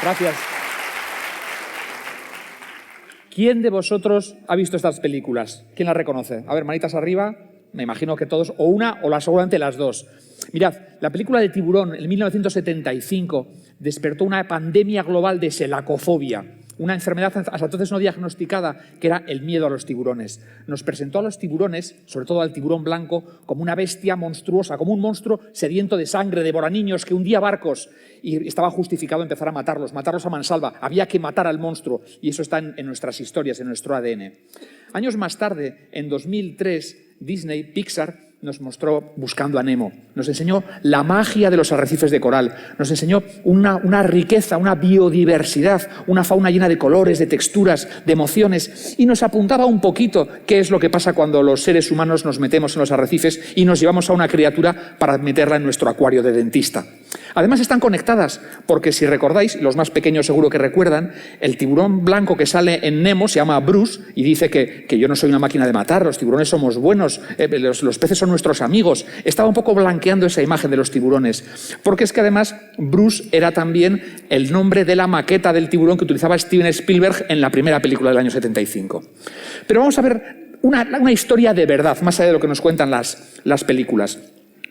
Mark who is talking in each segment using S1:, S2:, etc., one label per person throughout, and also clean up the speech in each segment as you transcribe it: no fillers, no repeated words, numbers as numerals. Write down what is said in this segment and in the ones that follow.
S1: Gracias. ¿Quién de vosotros ha visto estas películas? ¿Quién las reconoce? A ver, manitas arriba. Me imagino que todos, o una, o seguramente las dos. Mirad, la película de Tiburón, en 1975, despertó una pandemia global de selacofobia, una enfermedad hasta entonces no diagnosticada, que era el miedo a los tiburones. Nos presentó a los tiburones, sobre todo al tiburón blanco, como una bestia monstruosa, como un monstruo sediento de sangre, devoraniños, que hundía barcos, y estaba justificado empezar a matarlos a mansalva. Había que matar al monstruo, y eso está en nuestras historias, en nuestro ADN. Años más tarde, en 2003, Disney, Pixar, nos mostró Buscando a Nemo, nos enseñó la magia de los arrecifes de coral, nos enseñó una riqueza, una biodiversidad, una fauna llena de colores, de texturas, de emociones, y nos apuntaba un poquito qué es lo que pasa cuando los seres humanos nos metemos en los arrecifes y nos llevamos a una criatura para meterla en nuestro acuario de dentista. Además están conectadas, porque si recordáis, los más pequeños seguro que recuerdan, el tiburón blanco que sale en Nemo se llama Bruce y dice que yo no soy una máquina de matar, los tiburones somos buenos, los peces son nuestros amigos. Estaba un poco blanqueando esa imagen de los tiburones, porque es que además Bruce era también el nombre de la maqueta del tiburón que utilizaba Steven Spielberg en la primera película del año 75. Pero vamos a ver una historia de verdad, más allá de lo que nos cuentan las películas.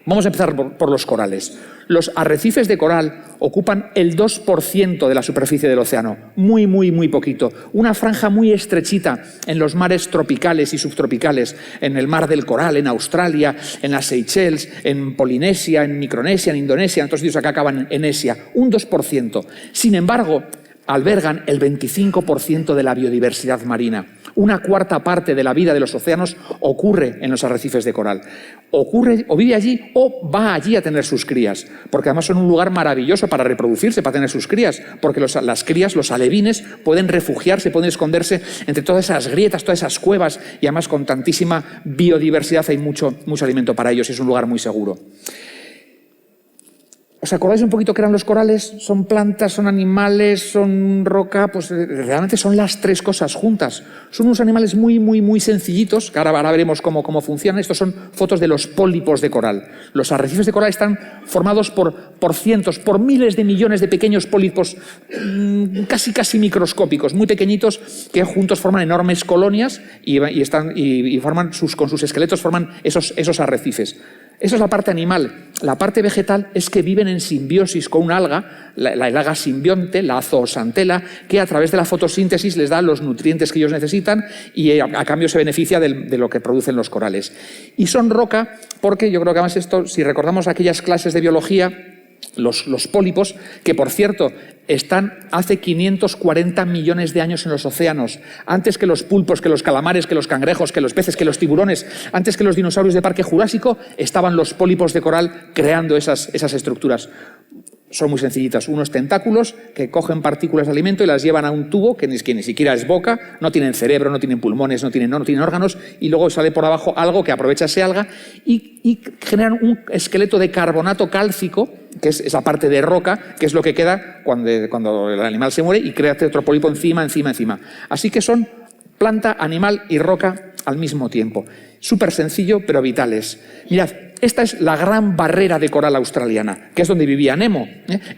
S1: Vamos a empezar por los corales. Los arrecifes de coral ocupan el 2% de la superficie del océano, muy, muy, muy poquito. Una franja muy estrechita en los mares tropicales y subtropicales, en el mar del Coral, en Australia, en las Seychelles, en Polinesia, en Micronesia, en Indonesia, en otros sitios acá acaban en Asia, un 2%. Sin embargo, albergan el 25% de la biodiversidad marina. Una cuarta parte de la vida de los océanos ocurre en los arrecifes de coral. Ocurre o vive allí o va allí a tener sus crías, porque además son un lugar maravilloso para reproducirse, para tener sus crías, porque las crías, los alevines, pueden refugiarse, pueden esconderse entre todas esas grietas, todas esas cuevas, y además con tantísima biodiversidad hay mucho alimento para ellos y es un lugar muy seguro. ¿Os acordáis un poquito qué eran los corales? ¿Son plantas, son animales, son roca? Pues realmente son las tres cosas juntas. Son unos animales muy, muy, muy sencillitos, que ahora veremos cómo funcionan. Estos son fotos de los pólipos de coral. Los arrecifes de coral están formados por cientos, por miles de millones de pequeños pólipos casi microscópicos, muy pequeñitos, que juntos forman enormes colonias y forman con sus esqueletos forman esos arrecifes. Eso es la parte animal. La parte vegetal es que viven en simbiosis con una alga, la alga simbionte, la zoosantela, que a través de la fotosíntesis les da los nutrientes que ellos necesitan y a cambio se beneficia de lo que producen los corales. Y son roca porque yo creo que además esto, si recordamos aquellas clases de biología, los pólipos, que por cierto están hace 540 millones de años en los océanos, antes que los pulpos, que los calamares, que los cangrejos, que los peces, que los tiburones, antes que los dinosaurios de Parque Jurásico, estaban los pólipos de coral creando esas estructuras. Son muy sencillitas, unos tentáculos que cogen partículas de alimento y las llevan a un tubo que ni siquiera es boca, no tienen cerebro, no tienen pulmones, no tienen órganos, y luego sale por abajo algo que aprovecha ese alga y generan un esqueleto de carbonato cálcico, que es esa parte de roca, que es lo que queda cuando el animal se muere y crea otro pólipo encima. Así que son planta, animal y roca al mismo tiempo. Súper sencillo, pero vitales. Mirad, esta es la gran barrera de coral australiana, que es donde vivía Nemo.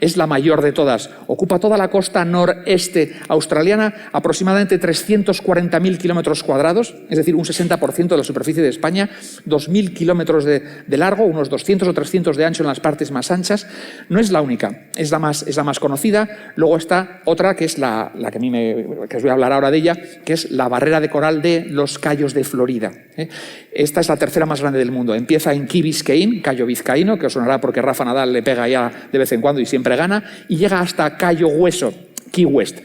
S1: Es la mayor de todas. Ocupa toda la costa noreste australiana, aproximadamente 340.000 kilómetros cuadrados, es decir, un 60% de la superficie de España, 2.000 kilómetros de largo, unos 200 o 300 de ancho en las partes más anchas. No es la única, es la más conocida. Luego está otra, que es la que os voy a hablar ahora de ella, que es la barrera de coral de los Cayos de Florida. Esta es la tercera más grande del mundo. Empieza en Key Biscayne, Cayo Vizcaíno, que os sonará porque Rafa Nadal le pega ya de vez en cuando y siempre gana, y llega hasta Cayo Hueso, Key West.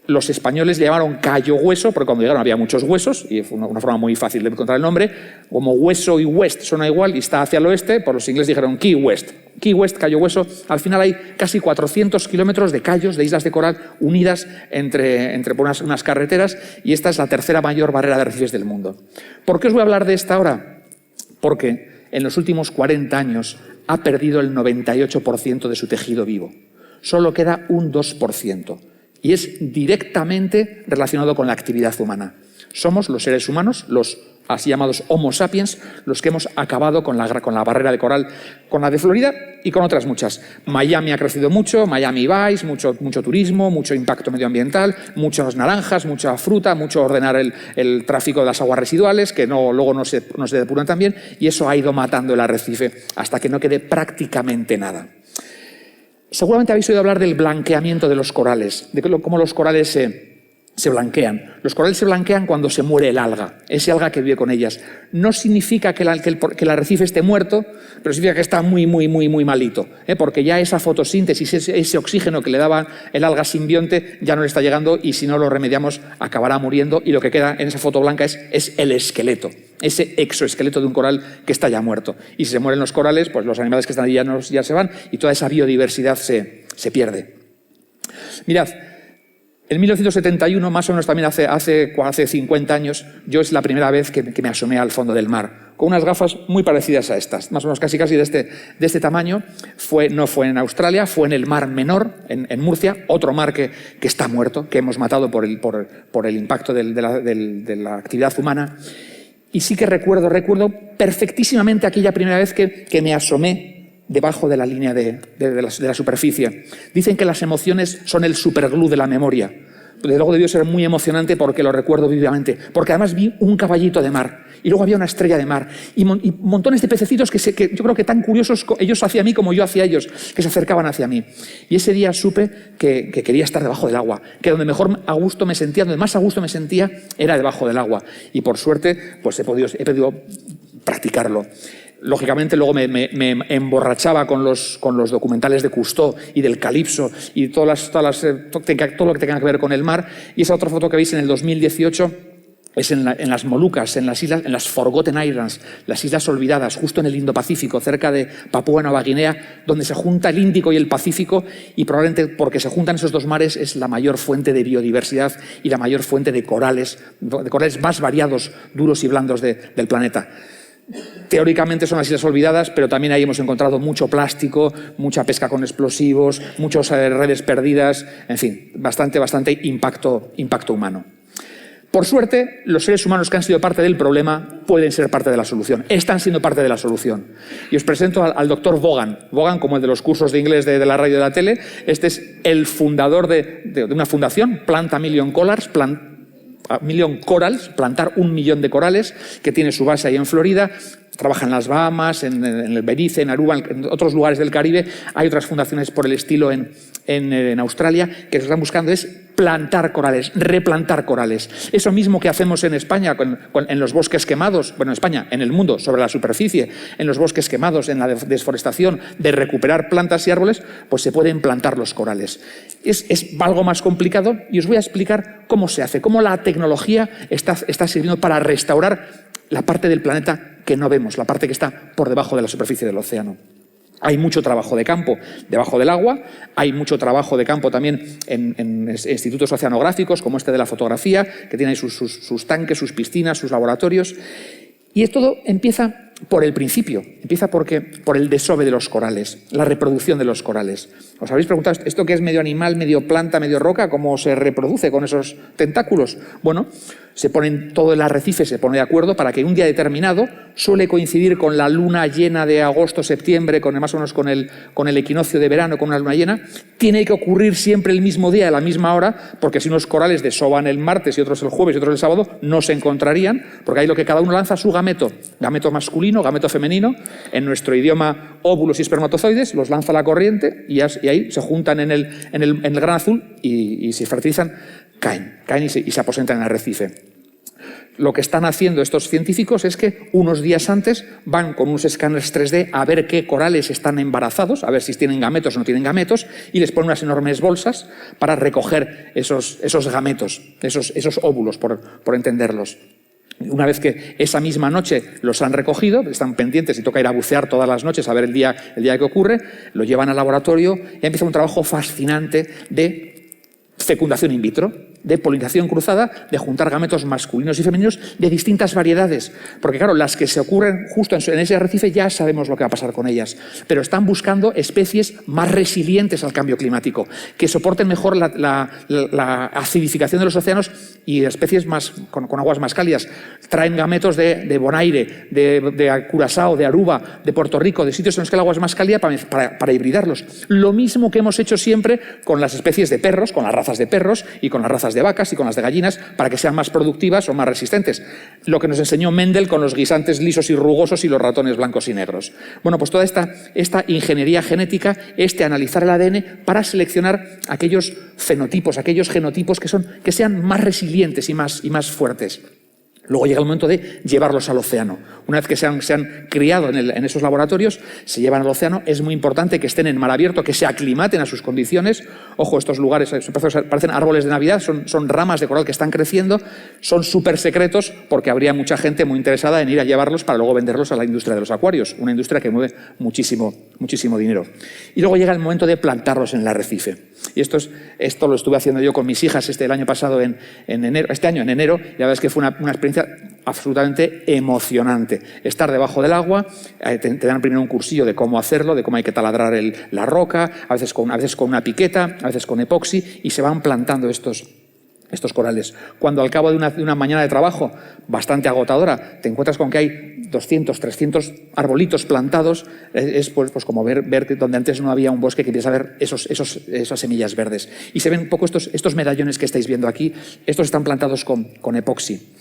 S1: Los españoles le llamaron Cayo Hueso, porque cuando llegaron había muchos huesos, y fue una forma muy fácil de encontrar el nombre. Como hueso y west suena igual y está hacia el oeste, por los ingleses dijeron Key West. Key West, Cayo Hueso. Al final hay casi 400 kilómetros de cayos, de islas de coral, unidas entre unas carreteras, y esta es la tercera mayor barrera de arrecifes del mundo. ¿Por qué os voy a hablar de esta ahora? Porque en los últimos 40 años ha perdido el 98% de su tejido vivo. Solo queda un 2%. Y es directamente relacionado con la actividad humana. Somos los seres humanos, los así llamados Homo sapiens, los que hemos acabado con la barrera de coral, con la de Florida y con otras muchas. Miami ha crecido mucho, Miami Vice, mucho turismo, mucho impacto medioambiental, muchas naranjas, mucha fruta, mucho ordenar el tráfico de las aguas residuales, que luego no se depuran tan bien, y eso ha ido matando el arrecife hasta que no quede prácticamente nada. Seguramente habéis oído hablar del blanqueamiento de los corales, de cómo los corales se blanquean. Los corales se blanquean cuando se muere el alga, ese alga que vive con ellas. No significa que el arrecife esté muerto, pero significa que está muy malito, porque ya esa fotosíntesis, ese oxígeno que le daba el alga simbionte ya no le está llegando, y si no lo remediamos acabará muriendo, y lo que queda en esa foto blanca es el esqueleto, ese exoesqueleto de un coral que está ya muerto. Y si se mueren los corales, pues los animales que están allí ya se van y toda esa biodiversidad se pierde. Mirad, en 1971, más o menos también hace 50 años, yo es la primera vez que me asomé al fondo del mar, con unas gafas muy parecidas a estas, más o menos casi de este tamaño. No fue en Australia, fue en el Mar Menor, en Murcia, otro mar que está muerto, que hemos matado por el impacto de la actividad humana. Y sí que recuerdo perfectísimamente aquella primera vez que me asomé debajo de la línea de la superficie. Dicen que las emociones son el superglue de la memoria. Desde luego debió ser muy emocionante porque lo recuerdo vivamente. Porque además vi un caballito de mar y luego había una estrella de mar y montones de pececitos que yo creo que tan curiosos ellos hacia mí como yo hacia ellos, que se acercaban hacia mí. Y ese día supe que quería estar debajo del agua, que donde más a gusto me sentía era debajo del agua. Y por suerte pues he podido practicarlo. Lógicamente luego me emborrachaba con los documentales de Cousteau y del Calipso y todo lo que tenga que ver con el mar. Y esa otra foto que veis en el 2018 es en las Molucas, en las Forgotten Islands, las islas olvidadas, justo en el Indo-Pacífico, cerca de Papúa Nueva Guinea, donde se junta el Índico y el Pacífico, y probablemente porque se juntan esos dos mares es la mayor fuente de biodiversidad y la mayor fuente de corales más variados, duros y blandos del planeta. Teóricamente son las islas olvidadas, pero también ahí hemos encontrado mucho plástico, mucha pesca con explosivos, muchas redes perdidas, en fin, bastante impacto humano. Por suerte, los seres humanos que han sido parte del problema pueden ser parte de la solución, están siendo parte de la solución. Y os presento al doctor Vaughan. Vaughan, como el de los cursos de inglés de la radio y de la tele, este es el fundador de una fundación, Plant a Million Corals, plantar 1 millón de corales, que tiene su base ahí en Florida. Trabaja en las Bahamas, en el Belice, en Aruba, en otros lugares del Caribe. Hay otras fundaciones por el estilo en Australia que lo que están buscando es plantar corales, replantar corales. Eso mismo que hacemos en España en los bosques quemados, bueno, en España, en el mundo, sobre la superficie, en los bosques quemados, en la desforestación, de recuperar plantas y árboles, pues se pueden plantar los corales. Es algo más complicado y os voy a explicar cómo se hace, cómo la tecnología está sirviendo para restaurar la parte del planeta que no vemos, la parte que está por debajo de la superficie del océano. Hay mucho trabajo de campo debajo del agua, hay mucho trabajo de campo también en institutos oceanográficos, como este de la fotografía, que tiene sus tanques, sus piscinas, sus laboratorios. Y todo empieza por el principio, empieza por el desove de los corales, la reproducción de los corales. ¿Os habéis preguntado esto qué es medio animal, medio planta, medio roca? ¿Cómo se reproduce con esos tentáculos? Bueno, todo el arrecife se pone de acuerdo para que un día determinado, suele coincidir con la luna llena de agosto-septiembre, más o menos con el equinoccio de verano, con una luna llena, tiene que ocurrir siempre el mismo día, a la misma hora, porque si unos corales desovan el martes y otros el jueves y otros el sábado, no se encontrarían, porque ahí lo que cada uno lanza su gameto masculino, gameto femenino, en nuestro idioma óvulos y espermatozoides, los lanza la corriente y ahí se juntan en el gran azul y se fertilizan, caen y se aposentan en el arrecife. Lo que están haciendo estos científicos es que unos días antes van con unos escáneres 3D a ver qué corales están embarazados, a ver si tienen gametos o no tienen gametos, y les ponen unas enormes bolsas para recoger esos gametos, esos óvulos, por entenderlos. Una vez que esa misma noche los han recogido, están pendientes y toca ir a bucear todas las noches a ver el día que ocurre, lo llevan al laboratorio y empieza un trabajo fascinante de fecundación in vitro. de polinización cruzada, de juntar gametos masculinos y femeninos de distintas variedades. Porque claro, las que se ocurren justo en ese arrecife ya sabemos lo que va a pasar con ellas, pero están buscando especies más resilientes al cambio climático, que soporten mejor la acidificación de los océanos y especies con aguas más cálidas. Traen gametos de Bonaire, de Curazao, de Aruba, de Puerto Rico, de sitios en los que el agua es más cálida para hibridarlos. Lo mismo que hemos hecho siempre con las especies de perros, con las razas de perros y con las razas de vacas y con las de gallinas, para que sean más productivas o más resistentes. Lo que nos enseñó Mendel con los guisantes lisos y rugosos y los ratones blancos y negros. Bueno, pues toda esta ingeniería genética, analizar el ADN para seleccionar aquellos fenotipos, aquellos genotipos que sean más resilientes y más fuertes. Luego llega el momento de llevarlos al océano. Una vez que se han criado en esos laboratorios, se llevan al océano. Es muy importante que estén en mar abierto, que se aclimaten a sus condiciones. Ojo, estos lugares parecen árboles de Navidad, son ramas de coral que están creciendo, son súper secretos porque habría mucha gente muy interesada en ir a llevarlos para luego venderlos a la industria de los acuarios, una industria que mueve muchísimo dinero. Y luego llega el momento de plantarlos en el arrecife. Y esto lo estuve haciendo yo con mis hijas el año pasado este año en enero, y la verdad es que fue una experiencia absolutamente emocionante. Estar debajo del agua, te dan primero un cursillo de cómo hacerlo, de cómo hay que taladrar la roca, a veces con una piqueta, a veces con epoxi, y se van plantando estos corales. Cuando al cabo de una mañana de trabajo bastante agotadora te encuentras con que hay 200, 300 arbolitos plantados, es pues como ver que donde antes no había un bosque, que empieza a ver esas semillas verdes. Y se ven un poco estos medallones que estáis viendo aquí, estos están plantados con epoxi.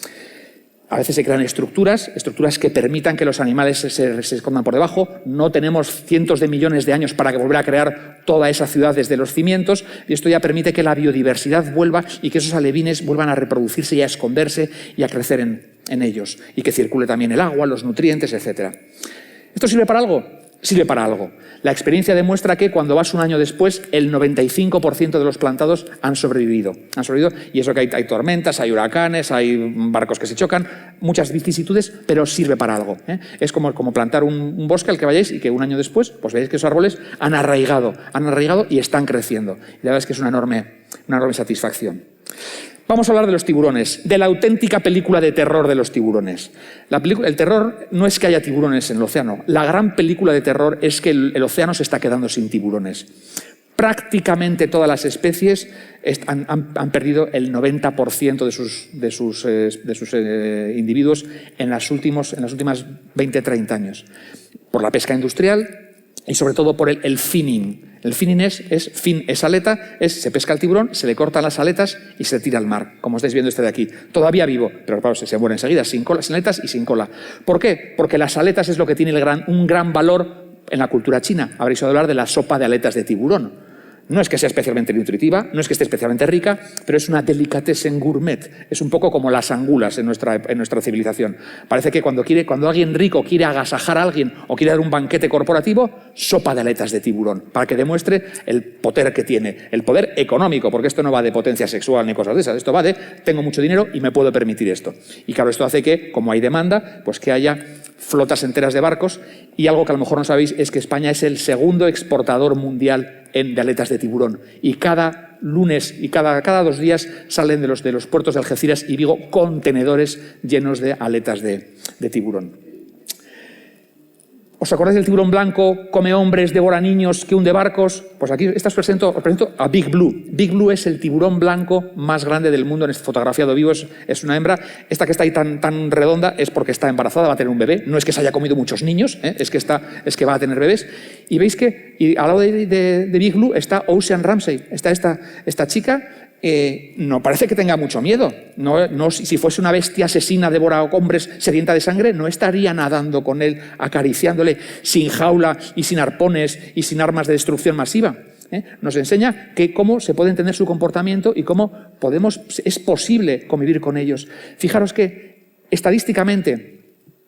S1: A veces se crean estructuras que permitan que los animales se escondan por debajo. No tenemos cientos de millones de años para volver a crear toda esa ciudad desde los cimientos, y esto ya permite que la biodiversidad vuelva y que esos alevines vuelvan a reproducirse y a esconderse y a crecer en ellos, y que circule también el agua, los nutrientes, etc. ¿Esto sirve para algo? Sirve para algo. La experiencia demuestra que cuando vas un año después, el 95% de los plantados han sobrevivido. Y eso que hay tormentas, hay huracanes, hay barcos que se chocan, muchas vicisitudes, pero sirve para algo. Es como plantar un bosque al que vayáis y que un año después pues veáis que esos árboles han arraigado y están creciendo. Y la verdad es que es una enorme satisfacción. Vamos a hablar de los tiburones, de la auténtica película de terror de los tiburones. El terror no es que haya tiburones en el océano. La gran película de terror es que el océano se está quedando sin tiburones. Prácticamente todas las especies han perdido el 90% de sus individuos en las últimas 20-30 años. Por la pesca industrial y sobre todo por el finning. El finning es aleta, se pesca el tiburón, se le cortan las aletas y se tira al mar, como estáis viendo de aquí. Todavía vivo, pero claro, se muere enseguida, sin aletas y sin cola. ¿Por qué? Porque las aletas es lo que tiene un gran valor en la cultura china. Habréis oído hablar de la sopa de aletas de tiburón. No es que sea especialmente nutritiva, no es que esté especialmente rica, pero es una delicatessen gourmet. Es un poco como las angulas en nuestra civilización. Parece que cuando alguien rico quiere agasajar a alguien o quiere dar un banquete corporativo, sopa de aletas de tiburón, para que demuestre el poder que tiene, el poder económico, porque esto no va de potencia sexual ni cosas de esas, esto va de tengo mucho dinero y me puedo permitir esto. Y claro, esto hace que, como hay demanda, pues que haya flotas enteras de barcos, y algo que a lo mejor no sabéis es que España es el segundo exportador mundial de aletas de tiburón, y cada lunes y cada 2 días salen de los puertos de Algeciras y Vigo contenedores llenos de aletas de tiburón. ¿Os acordáis del tiburón blanco, come hombres, devora niños, que hunde barcos? Pues aquí os presento a Big Blue. Big Blue es el tiburón blanco más grande del mundo, fotografiado vivo, es una hembra. Esta que está ahí tan redonda es porque está embarazada, va a tener un bebé. No es que se haya comido muchos niños, es que va a tener bebés. Y veis que al lado de Big Blue está Ocean Ramsay, está esta chica. No parece que tenga mucho miedo. Si fuese una bestia asesina, devora hombres, sedienta de sangre, no estaría nadando con él, acariciándole, sin jaula y sin arpones y sin armas de destrucción masiva. Nos enseña cómo se puede entender su comportamiento y cómo es posible convivir con ellos. Fijaros que estadísticamente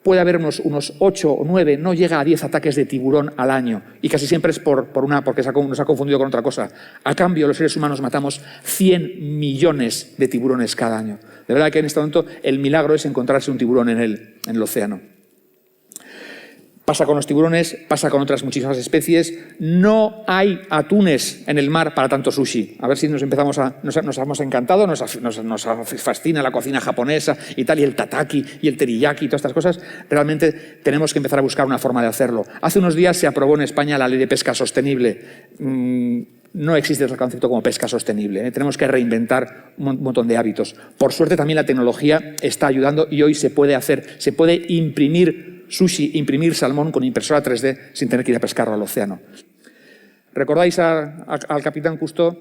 S1: puede haber unos 8 o 9, no llega a 10 ataques de tiburón al año, y casi siempre es porque nos ha confundido con otra cosa. A cambio, los seres humanos matamos 100 millones de tiburones cada año. De verdad que en este momento el milagro es encontrarse un tiburón en el océano. Pasa con los tiburones, pasa con otras muchísimas especies. No hay atunes en el mar para tanto sushi. A ver si nos hemos encantado, nos fascina la cocina japonesa y tal, y el tataki y el teriyaki y todas estas cosas. Realmente tenemos que empezar a buscar una forma de hacerlo. Hace unos días se aprobó en España la ley de pesca sostenible. No existe ese concepto como pesca sostenible. Tenemos que reinventar un montón de hábitos. Por suerte también la tecnología está ayudando y hoy se puede imprimir sushi, imprimir salmón con impresora 3D sin tener que ir a pescarlo al océano. ¿Recordáis al capitán Cousteau?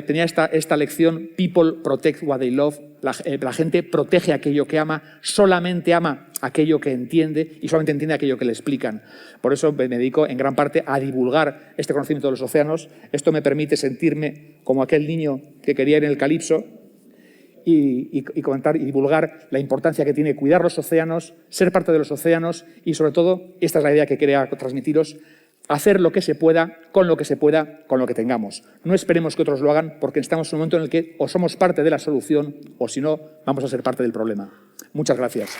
S1: Tenía esta lección: People protect what they love. La gente protege aquello que ama, solamente ama aquello que entiende y solamente entiende aquello que le explican. Por eso me dedico en gran parte a divulgar este conocimiento de los océanos. Esto me permite sentirme como aquel niño que quería ir en el Calipso y comentar y divulgar la importancia que tiene cuidar los océanos, ser parte de los océanos y, sobre todo, esta es la idea que quería transmitiros: hacer lo que se pueda, con lo que tengamos. No esperemos que otros lo hagan, porque estamos en un momento en el que o somos parte de la solución o, si no, vamos a ser parte del problema. Muchas gracias.